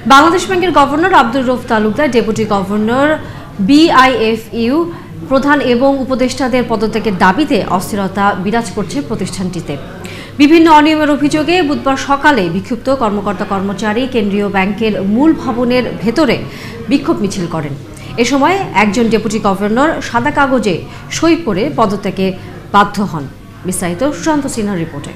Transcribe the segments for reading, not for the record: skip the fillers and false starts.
বাংলাদেশ ব্যাংকের governor Abdur Rouf Talukder, deputy governor, BIFU প্রধান এবং উপদেষ্টাদের পদত্যাগের দাবিতে অস্থিরতা বিরাজ করছে প্রতিষ্ঠানটিতে। বিভিন্ন অনিয়মের অভিযোগে বুধবার সকালে বিক্ষুব্ধ কর্মকর্তা কর্মচারী কেন্দ্রীয় ব্যাংকের মূল ভবনের ভেতরে বিক্ষোভ মিছিল করেন। এ সময় একজন ডেপুটি গভর্নর সাদা কাগজে সই করে পদত্যাগে বাধ্য হন। বিস্তারিত সুশান্ত সিনহার রিপোর্টে।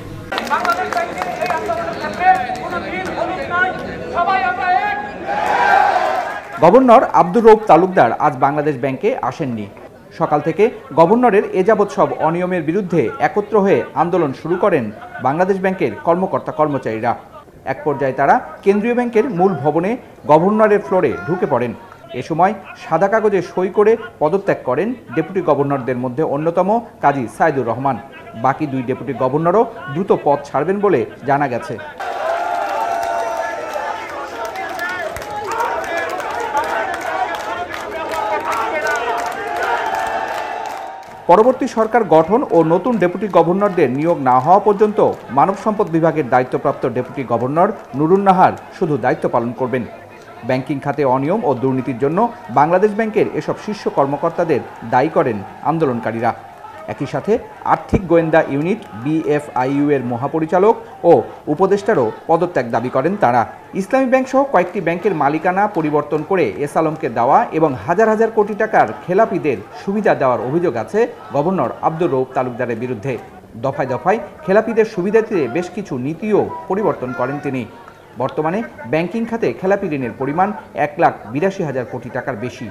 গভর্নর আব্দুর রউফ তালুকদার আজ বাংলাদেশ ব্যাংকে আসেননি। সকাল থেকে গভর্নরের এ যাবৎ সব অনিয়মের বিরুদ্ধে একত্র হয়ে আন্দোলন শুরু করেন বাংলাদেশ ব্যাংকের কর্মকর্তা কর্মচারীরা। এক পর্যায়ে তারা কেন্দ্রীয় ব্যাংকের মূল ভবনে গভর্নরের ফ্লোরে ঢুকে পড়েন। এ সময় সাদা কাগজে সই করে পদত্যাগ করেন ডেপুটি গভর্নরদের মধ্যে অন্যতম কাজী সাইদুর রহমান। বাকি দুই ডেপুটি গভর্নরও দ্রুত পদ ছাড়বেন বলে জানা গেছে। পরবর্তী সরকার গঠন ও নতুন ডেপুটি গভর্নরদের নিয়োগ না হওয়া পর্যন্ত মানব সম্পদ বিভাগের দায়িত্বপ্রাপ্ত ডেপুটি গভর্নর নুরুন নাহার শুধু দায়িত্ব পালন করবেন। ব্যাংকিং খাতে অনিয়ম ও দুর্নীতির জন্য বাংলাদেশ ব্যাংকের এসব শীর্ষ কর্মকর্তাদের দায়ী করেন আন্দোলনকারীরা। একই সাথে আর্থিক গোয়েন্দা ইউনিট বিএফআইইউ এর মহাপরিচালক ও উপদেষ্টারও পদত্যাগ দাবি করেন তারা। ইসলামী ব্যাংক সহ কয়েকটি ব্যাংকের মালিকানা পরিবর্তন করে এস আলমকে দেওয়া এবং হাজার হাজার কোটি টাকার খেলাপিদের সুবিধা দেওয়ার অভিযোগ আছে গভর্নর আব্দুর রউফ তালুকদারের বিরুদ্ধে। দফায় দফায় খেলাপিদের সুবিধা দিতে বেশ কিছু নীতিও পরিবর্তন করেন তিনি। বর্তমানে ব্যাংকিং খাতে খেলাপি ঋণের পরিমাণ 1,82,000 কোটি টাকার বেশি।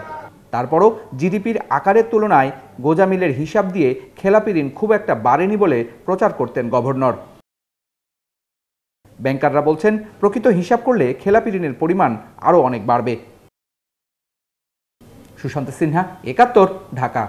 তারপরও জিডিপির আকারের তুলনায় গোজামিলের হিসাব দিয়ে খেলাপি ঋণ খুব একটা বাড়েনি বলে প্রচার করতেন গভর্নর। ব্যাংকাররা বলছেন, প্রকৃত হিসাব করলে খেলাপি ঋণের পরিমাণ আরও অনেক বাড়বে। সুশান্ত সিনহা, ৭১, ঢাকা।